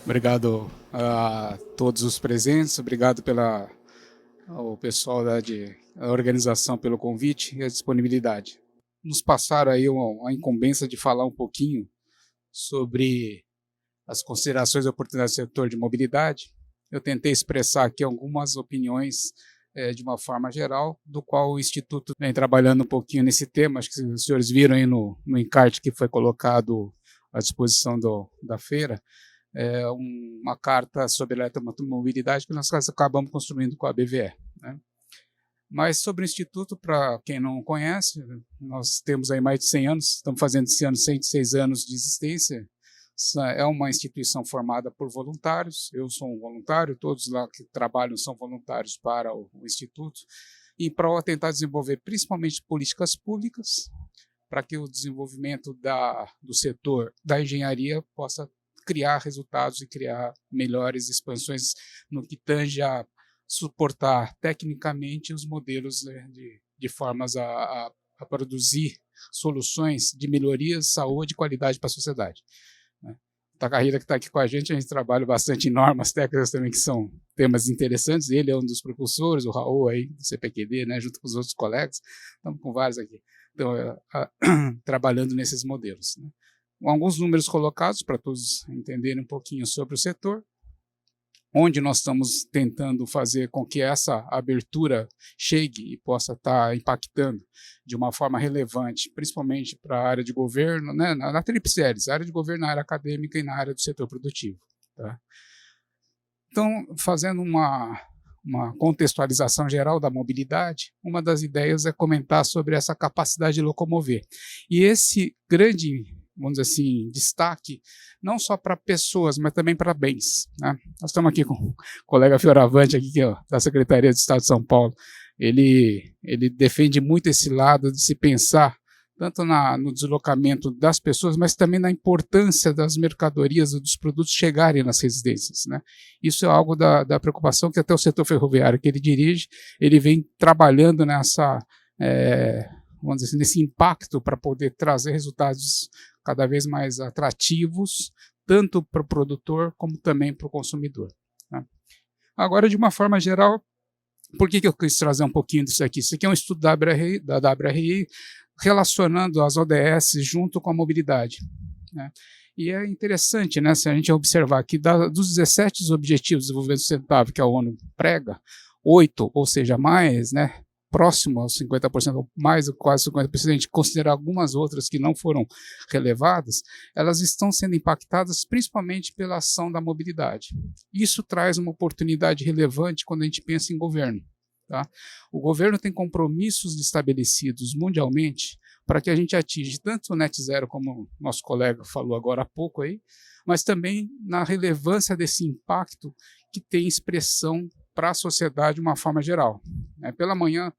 Obrigado a todos os presentes, obrigado ao pessoal da organização pelo convite e a disponibilidade. Nos passaram aí a incumbência de falar um pouquinho sobre as considerações e oportunidades do setor de mobilidade. Eu tentei expressar aqui algumas opiniões de uma forma geral, do qual o Instituto vem trabalhando um pouquinho nesse tema. Acho que os senhores viram aí no encarte que foi colocado à disposição da feira, uma carta sobre eletromobilidade que nós acabamos construindo com a BVE. Né? Mas sobre o Instituto, para quem não conhece, nós temos aí mais de 100 anos, estamos fazendo esse ano 106 anos de existência. É uma instituição formada por voluntários, eu sou um voluntário, todos lá que trabalham são voluntários para o Instituto, em prol de tentar desenvolver principalmente políticas públicas para que o desenvolvimento do setor da engenharia possa criar resultados e criar melhores expansões no que tange a suportar tecnicamente os modelos, né, de formas a produzir soluções de melhorias, saúde e qualidade para a sociedade. Né? A carreira que está aqui com a gente trabalha bastante em normas técnicas também, que são temas interessantes. Ele é um dos propulsores, o Raul aí, do CPQD, né, junto com os outros colegas, estamos com vários aqui, então, trabalhando nesses modelos. Né? Alguns números colocados para todos entenderem um pouquinho sobre o setor, onde nós estamos tentando fazer com que essa abertura chegue e possa estar impactando de uma forma relevante, principalmente para a área de governo, né, na tríplice hélice, área de governo, na área acadêmica e na área do setor produtivo. Tá? Então, fazendo uma contextualização geral da mobilidade, uma das ideias é comentar sobre essa capacidade de locomover. E esse grande, vamos dizer assim, destaque, não só para pessoas, mas também para bens. Né? Nós estamos aqui com o colega Fioravante, aqui, da Secretaria de Estado de São Paulo. Ele defende muito esse lado de se pensar tanto no deslocamento das pessoas, mas também na importância das mercadorias e dos produtos chegarem nas residências. Né? Isso é algo da preocupação que até o setor ferroviário que ele dirige, ele vem trabalhando vamos dizer assim, nesse impacto para poder trazer resultados cada vez mais atrativos, tanto para o produtor como também para o consumidor. Né? Agora, de uma forma geral, por que eu quis trazer um pouquinho disso aqui? Isso aqui é um estudo da WRI relacionando as ODS junto com a mobilidade. Né? E é interessante, né, se a gente observar que dos 17 Objetivos de Desenvolvimento Sustentável que a ONU prega, 8, ou seja, mais, né, próximo aos 50%, ou mais ou quase 50%, a gente considerar algumas outras que não foram relevadas, elas estão sendo impactadas principalmente pela ação da mobilidade. Isso traz uma oportunidade relevante quando a gente pensa em governo. Tá? O governo tem compromissos estabelecidos mundialmente para que a gente atinja tanto o net zero, como o nosso colega falou agora há pouco aí, mas também na relevância desse impacto que tem expressão para a sociedade de uma forma geral. Pela manhã,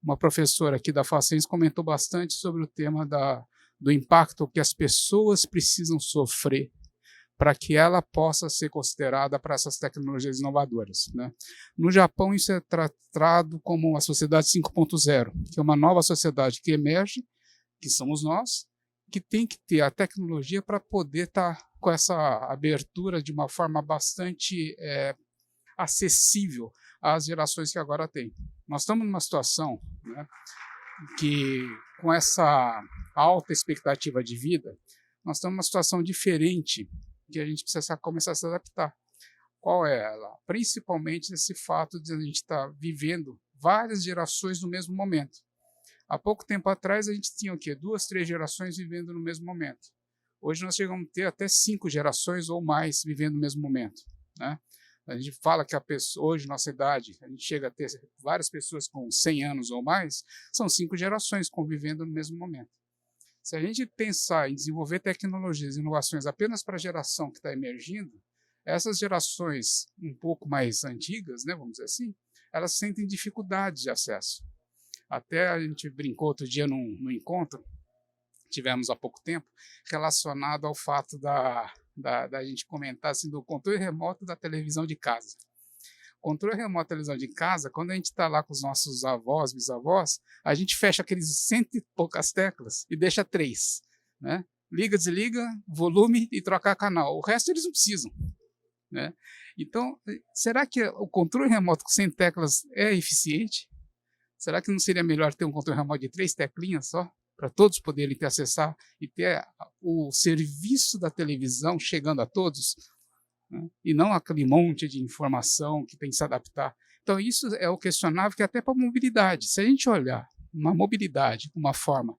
uma professora aqui da Facens comentou bastante sobre o tema do impacto que as pessoas precisam sofrer para que ela possa ser considerada para essas tecnologias inovadoras. Né? No Japão, isso é tratado como a sociedade 5.0, que é uma nova sociedade que emerge, que somos nós, que tem que ter a tecnologia para poder estar com essa abertura de uma forma bastante acessível às gerações que agora tem. Nós estamos numa situação, né, que, com essa alta expectativa de vida, nós estamos numa situação diferente que a gente precisa começar a se adaptar. Qual é ela? Principalmente esse fato de a gente estar vivendo várias gerações no mesmo momento. Há pouco tempo atrás, a gente tinha o quê? 2, 3 gerações vivendo no mesmo momento. Hoje nós chegamos a ter até 5 gerações ou mais vivendo no mesmo momento. Né? A gente fala que hoje, nossa idade, a gente chega a ter várias pessoas com 100 anos ou mais, são 5 gerações convivendo no mesmo momento. Se a gente pensar em desenvolver tecnologias e inovações apenas para a geração que está emergindo, essas gerações um pouco mais antigas, né, vamos dizer assim, elas sentem dificuldades de acesso. Até a gente brincou outro dia num encontro, tivemos há pouco tempo, relacionado ao fato da gente comentar assim, do controle remoto da televisão de casa. Controle remoto da televisão de casa, quando a gente está lá com os nossos avós, bisavós, a gente fecha aqueles 100 e poucas teclas e deixa 3. Né? Liga, desliga, volume e trocar canal. O resto eles não precisam. né? Então, será que o controle remoto sem teclas é eficiente? Será que não seria melhor ter um controle remoto de 3 teclinhas só, para todos poderem ter acessar e ter o serviço da televisão chegando a todos, né? E não aquele monte de informação que tem que se adaptar. Então, isso é o questionável, que é até para a mobilidade. Se a gente olhar uma mobilidade de uma forma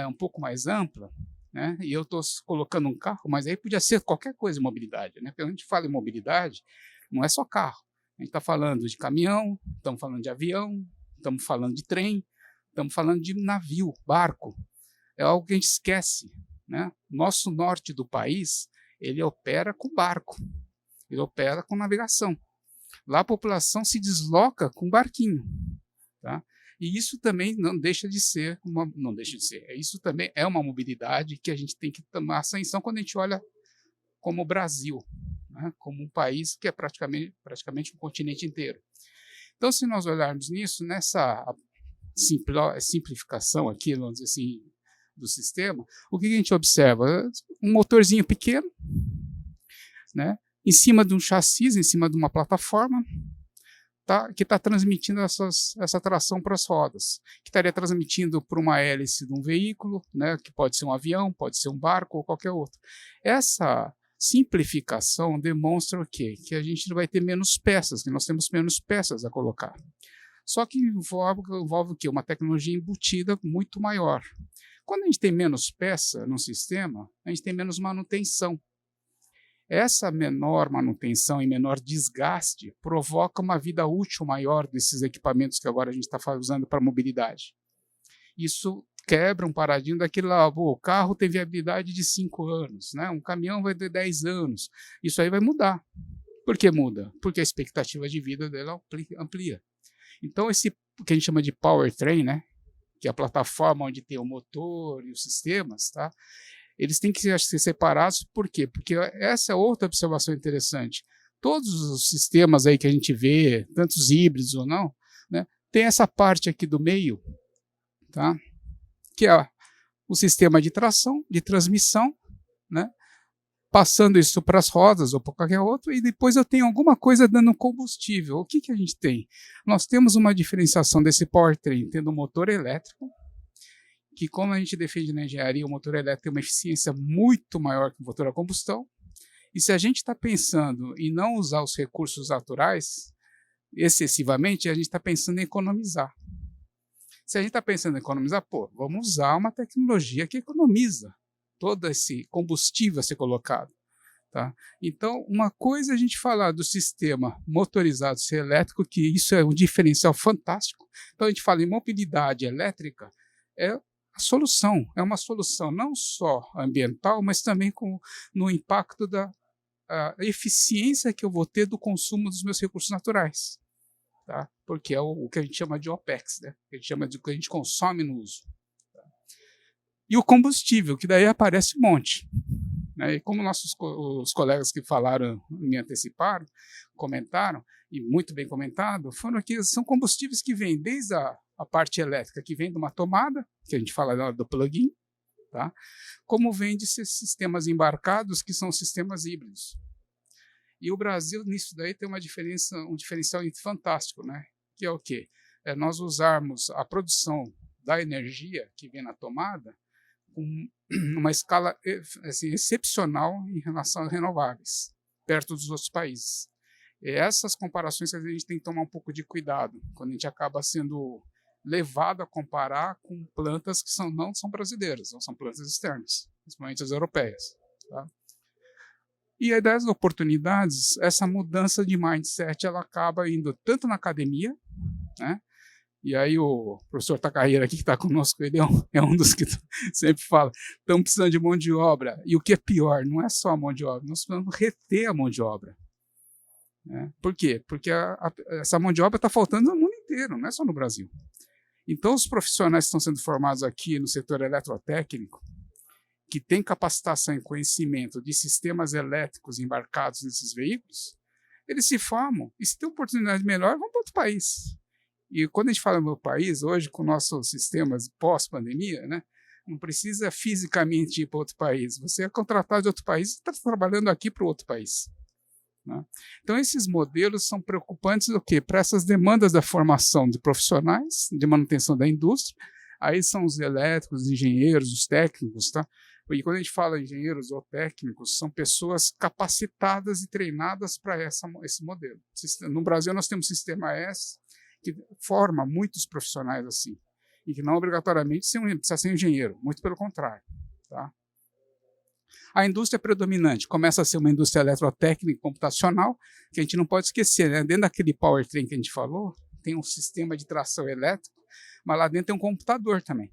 um pouco mais ampla, né? E eu estou colocando um carro, mas aí podia ser qualquer coisa de mobilidade, né? Porque quando a gente fala em mobilidade, não é só carro. A gente está falando de caminhão, estamos falando de avião, estamos falando de trem, estamos falando de navio, barco. É algo que a gente esquece, né? Nosso norte do país, ele opera com barco, ele opera com navegação. Lá a população se desloca com barquinho, tá? E isso também não deixa de ser isso também é uma mobilidade que a gente tem que tomar atenção quando a gente olha como o Brasil, né? Como um país que é praticamente um continente inteiro. Então, se nós olharmos nisso, nessa simplificação aqui, vamos dizer assim, do sistema, o que a gente observa? Um motorzinho pequeno, né? Em cima de um chassi, em cima de uma plataforma, que está transmitindo essa tração para as rodas, que estaria transmitindo para uma hélice de um veículo, né, que pode ser um avião, pode ser um barco ou qualquer outro. Essa simplificação demonstra o quê? Que a gente vai ter menos peças, que nós temos menos peças a colocar. Só que envolve o quê? Uma tecnologia embutida muito maior. Quando a gente tem menos peça no sistema, a gente tem menos manutenção. Essa menor manutenção e menor desgaste provoca uma vida útil maior desses equipamentos que agora a gente está usando para mobilidade. Isso quebra um paradigma daquele lá, o carro tem viabilidade de 5 anos, né? Um caminhão vai ter 10 anos. Isso aí vai mudar. Por que muda? Porque a expectativa de vida dela amplia. Então, esse que a gente chama de powertrain, né? Que é a plataforma onde tem o motor e os sistemas, tá? Eles têm que ser separados, por quê? Porque essa é outra observação interessante. Todos os sistemas aí que a gente vê, tantos híbridos ou não, né, tem essa parte aqui do meio, tá? Que é o sistema de tração, de transmissão, né, passando isso para as rodas ou para qualquer outro, e depois eu tenho alguma coisa dando combustível. O que a gente tem? Nós temos uma diferenciação desse powertrain, tendo um motor elétrico, que, como a gente defende na engenharia, o motor elétrico tem uma eficiência muito maior que o motor a combustão. E se a gente está pensando em não usar os recursos naturais excessivamente, a gente está pensando em economizar. Se a gente está pensando em economizar, vamos usar uma tecnologia que economiza todo esse combustível a ser colocado. Tá? Então, uma coisa é a gente falar do sistema motorizado ser elétrico, que isso é um diferencial fantástico. Então, a gente fala em mobilidade elétrica, é é uma solução não só ambiental, mas também no impacto da eficiência que eu vou ter do consumo dos meus recursos naturais, tá? Porque é o que a gente chama de OPEX, né? Que a gente chama de o que a gente consome no uso. Tá? E o combustível, que daí aparece um monte. Né? E como os colegas que falaram, me anteciparam, comentaram, e muito bem comentado, são combustíveis que vêm desde a parte elétrica, que vem de uma tomada, que a gente fala do plug-in, tá? Como vem de sistemas embarcados, que são sistemas híbridos. E o Brasil, nisso daí, tem um diferencial fantástico, né? Que é o quê? É nós usarmos a produção da energia que vem na tomada com uma escala assim, excepcional em relação a renováveis, perto dos outros países. E essas comparações que a gente tem que tomar um pouco de cuidado, quando a gente acaba sendo levado a comparar com plantas que não são brasileiras, não são plantas externas, principalmente as europeias. Tá? E aí, das oportunidades, essa mudança de mindset ela acaba indo tanto na academia, né? E aí o professor Takahira aqui que está conosco, ele é um dos que sempre fala, estamos precisando de mão de obra. E o que é pior, não é só a mão de obra, nós precisamos reter a mão de obra. Né? Por quê? Porque essa mão de obra está faltando no mundo inteiro, não é só no Brasil. Então, os profissionais que estão sendo formados aqui no setor eletrotécnico, que têm capacitação e conhecimento de sistemas elétricos embarcados nesses veículos, eles se formam e, se tem oportunidade melhor, vão para outro país. E quando a gente fala no meu país, hoje, com nossos sistemas pós-pandemia, né, não precisa fisicamente ir para outro país. Você é contratado de outro país e está trabalhando aqui para outro país. né? Então, esses modelos são preocupantes o quê? Para essas demandas da formação de profissionais, de manutenção da indústria, aí são os elétricos, os engenheiros, os técnicos, tá? E quando a gente fala engenheiros ou técnicos, são pessoas capacitadas e treinadas para esse modelo. No Brasil, nós temos o Sistema S, que forma muitos profissionais assim, e que não obrigatoriamente precisa ser engenheiro, muito pelo contrário, tá? A indústria predominante começa a ser uma indústria eletrotécnica e computacional, que a gente não pode esquecer, né? Dentro daquele powertrain que a gente falou, tem um sistema de tração elétrica, mas lá dentro tem um computador também,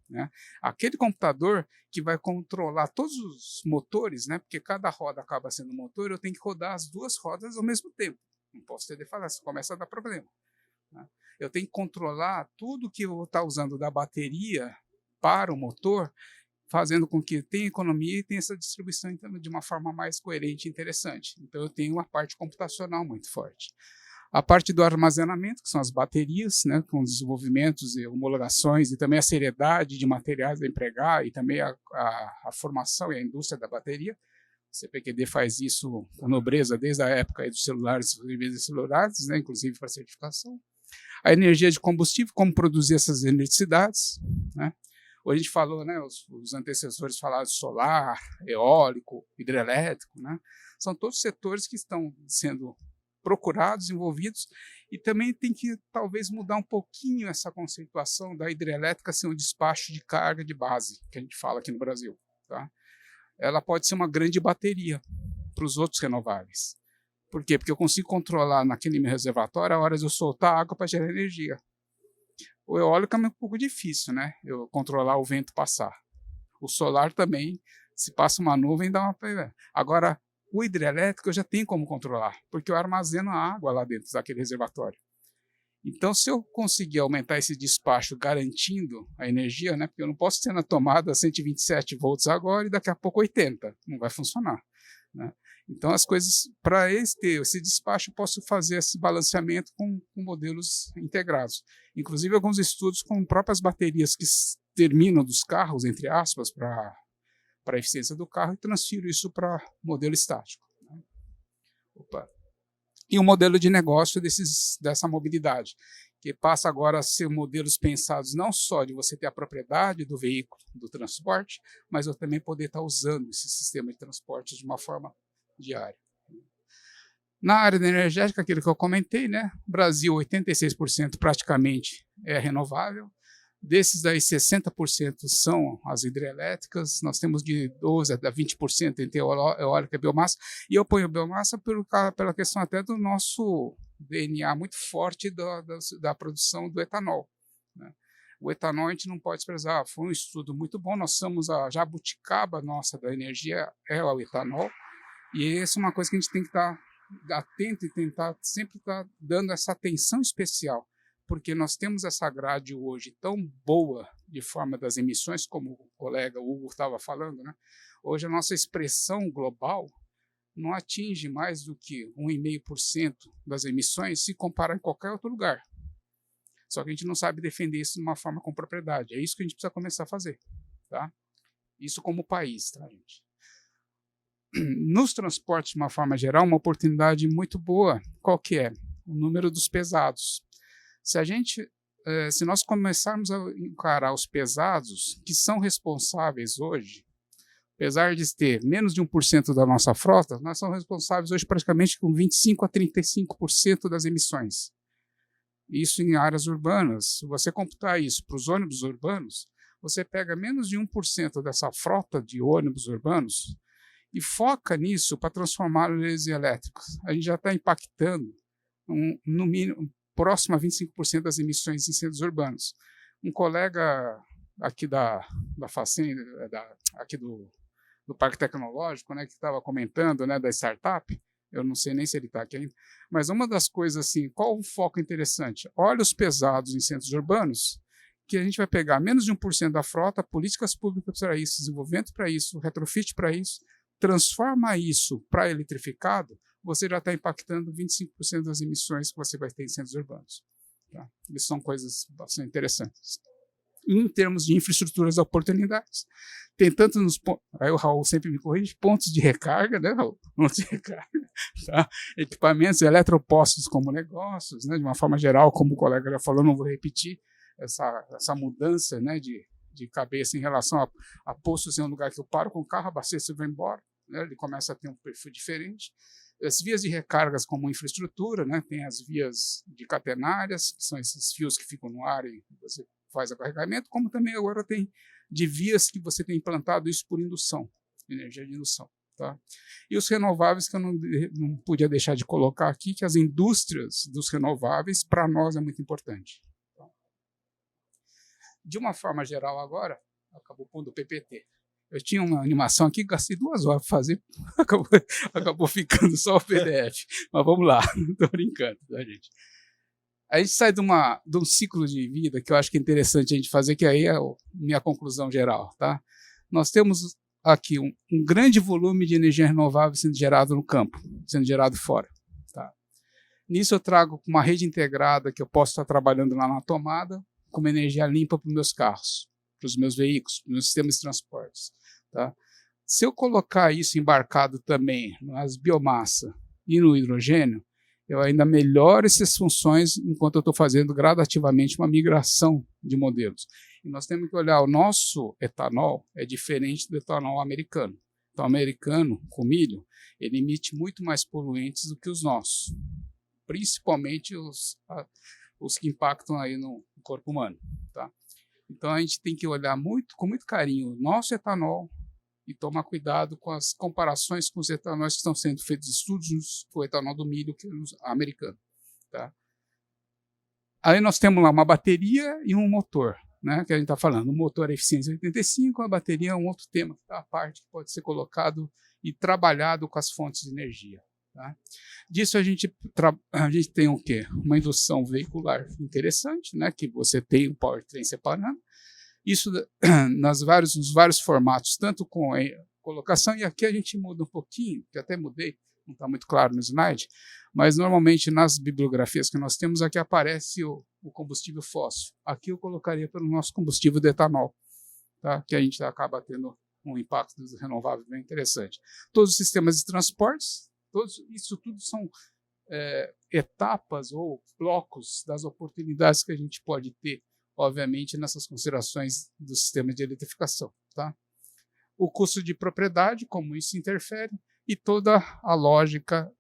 né? Aquele computador que vai controlar todos os motores, né? Porque cada roda acaba sendo um motor, eu tenho que rodar as duas rodas ao mesmo tempo. Não posso ter defasagem, começa a dar problema, né? Eu tenho que controlar tudo que eu vou estar usando da bateria para o motor, fazendo com que tenha economia e tenha essa distribuição de uma forma mais coerente e interessante. Então, eu tenho uma parte computacional muito forte. A parte do armazenamento, que são as baterias, né, com desenvolvimentos e homologações, e também a seriedade de materiais a empregar, e também a formação e a indústria da bateria. O CPQD faz isso com nobreza desde a época dos celulares e celulares, né, inclusive para certificação. A energia de combustível, como produzir essas eletricidades, né? Hoje a gente falou, né, os antecessores falaram de solar, eólico, hidrelétrico, né? São todos setores que estão sendo procurados, envolvidos, e também tem que talvez mudar um pouquinho essa conceituação da hidrelétrica ser um despacho de carga de base, que a gente fala aqui no Brasil, tá? Ela pode ser uma grande bateria para os outros renováveis. Por quê? Porque eu consigo controlar naquele meu reservatório a hora de eu soltar água para gerar energia. O eólico é um pouco difícil, né? Eu controlar o vento passar. O solar também, se passa uma nuvem, dá uma... Agora, o hidrelétrico eu já tenho como controlar, porque eu armazeno a água lá dentro daquele reservatório. Então, se eu conseguir aumentar esse despacho garantindo a energia, né? Porque eu não posso ter na tomada 127 volts agora e daqui a pouco 80. Não vai funcionar, né? Então, as coisas, para ter esse despacho, eu posso fazer esse balanceamento com modelos integrados. Inclusive, alguns estudos com próprias baterias que terminam dos carros, entre aspas, para a eficiência do carro, e transfiro isso para modelo estático, né? Opa. E o modelo de negócio dessa mobilidade, que passa agora a ser modelos pensados não só de você ter a propriedade do veículo, do transporte, mas eu também poder estar usando esse sistema de transporte de uma forma diária. Na área da energética, aquilo que eu comentei, né? Brasil, 86% praticamente é renovável. Desses daí, 60% são as hidrelétricas. Nós temos de 12% a 20% entre eólica e biomassa. E eu ponho biomassa pela questão até do nosso DNA muito forte da produção do etanol, né? O etanol a gente não pode desprezar. Foi um estudo muito bom. Nós somos a jabuticaba nossa da energia, é o etanol. E essa é uma coisa que a gente tem que estar atento e tentar sempre estar dando essa atenção especial, porque nós temos essa grade hoje tão boa de forma das emissões, como o colega Hugo estava falando, né? Hoje a nossa expressão global não atinge mais do que 1,5% das emissões se comparar em qualquer outro lugar. Só que a gente não sabe defender isso de uma forma com propriedade. É isso que a gente precisa começar a fazer, tá? Isso como país, tá, gente? Nos transportes, de uma forma geral, uma oportunidade muito boa, qual que é? O número dos pesados. Se nós começarmos a encarar os pesados, que são responsáveis hoje, apesar de ter menos de 1% da nossa frota, nós somos responsáveis hoje praticamente com 25% a 35% das emissões. Isso em áreas urbanas. Se você computar isso para os ônibus urbanos, você pega menos de 1% dessa frota de ônibus urbanos e foca nisso para transformá-los em elétricos. A gente já está impactando, no mínimo, próximo a 25% das emissões em centros urbanos. Um colega aqui da Facen, aqui do Parque Tecnológico, né, que estava comentando, né, da startup, eu não sei nem se ele está aqui ainda, mas uma das coisas assim, qual o foco interessante? Olha os pesados em centros urbanos, que a gente vai pegar menos de 1% da frota, políticas públicas para isso, desenvolvimento para isso, retrofit para isso, transforma isso para eletrificado, você já está impactando 25% das emissões que você vai ter em centros urbanos, tá? Isso são coisas bastante interessantes. em termos de infraestruturas e oportunidades. Tem tanto nos pontos, aí o Raul sempre me corrige, pontos de recarga, né, Raul? Pontos de recarga, tá? Equipamentos eletropostos como negócios, né, de uma forma geral, como o colega já falou, não vou repetir essa mudança, né, de cabeça em relação a postos em um lugar que eu paro com o carro, abasteço e vou embora, né, ele começa a ter um perfil diferente. As vias de recargas como infraestrutura, né, tem as vias de catenárias, que são esses fios que ficam no ar e você faz o carregamento, como também agora tem de vias que você tem implantado isso por indução, energia de indução. Tá? E os renováveis, que eu não podia deixar de colocar aqui, que as indústrias dos renováveis, para nós, é muito importante. Tá? De uma forma geral agora, acabou pondo o PPT. Eu tinha uma animação aqui, gastei 2 horas para fazer, acabou ficando só o PDF. Mas vamos lá, não estou brincando, tá, gente? A gente sai de um ciclo de vida que eu acho que é interessante a gente fazer, que aí é a minha conclusão geral. Tá? Nós temos aqui um grande volume de energia renovável sendo gerado no campo, sendo gerado fora. Tá? Nisso eu trago uma rede integrada que eu posso estar trabalhando lá na tomada, com uma energia limpa para os meus carros, para os meus veículos, para os meus sistemas de transportes. Tá? Se eu colocar isso embarcado também nas biomassa e no hidrogênio, eu ainda melhoro essas funções enquanto eu estou fazendo gradativamente uma migração de modelos. E nós temos que olhar, o nosso etanol é diferente do etanol americano. Então, o americano, com milho, ele emite muito mais poluentes do que os nossos, principalmente os que impactam aí no corpo humano. Tá? Então, a gente tem que olhar com muito carinho o nosso etanol, e tomar cuidado com as comparações com os etanóis que estão sendo feitos estudos com o etanol do milho que é americano. Tá? Aí nós temos lá uma bateria e um motor, né, que a gente está falando. O motor é eficiência 85, a bateria é um outro tema, tá? A parte que pode ser colocado e trabalhado com as fontes de energia. Tá? Disso a gente tem o quê? Uma indução veicular interessante, né, que você tem o powertrain separando. Isso nos vários formatos, tanto com a colocação, e aqui a gente muda um pouquinho, que até mudei, não está muito claro no slide, mas normalmente nas bibliografias que nós temos, aqui aparece o combustível fóssil. Aqui eu colocaria pelo nosso combustível de etanol, tá? Que a gente acaba tendo um impacto dos renováveis bem interessante. Todos os sistemas de transportes, isso tudo são etapas ou blocos das oportunidades que a gente pode ter, obviamente, nessas considerações do sistema de eletrificação. Tá? O custo de propriedade, como isso interfere, e toda a lógica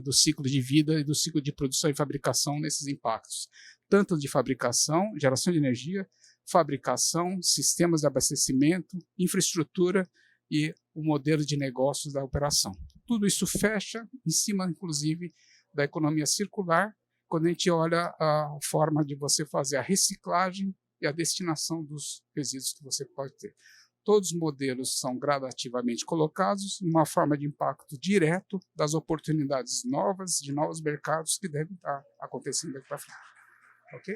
do ciclo de vida e do ciclo de produção e fabricação nesses impactos, tanto de fabricação, geração de energia, fabricação, sistemas de abastecimento, infraestrutura e o modelo de negócios da operação. Tudo isso fecha em cima, inclusive, da economia circular, quando a gente olha a forma de você fazer a reciclagem e a destinação dos resíduos que você pode ter. Todos os modelos são gradativamente colocados em uma forma de impacto direto das oportunidades novas, de novos mercados que devem estar acontecendo daqui para frente. Ok?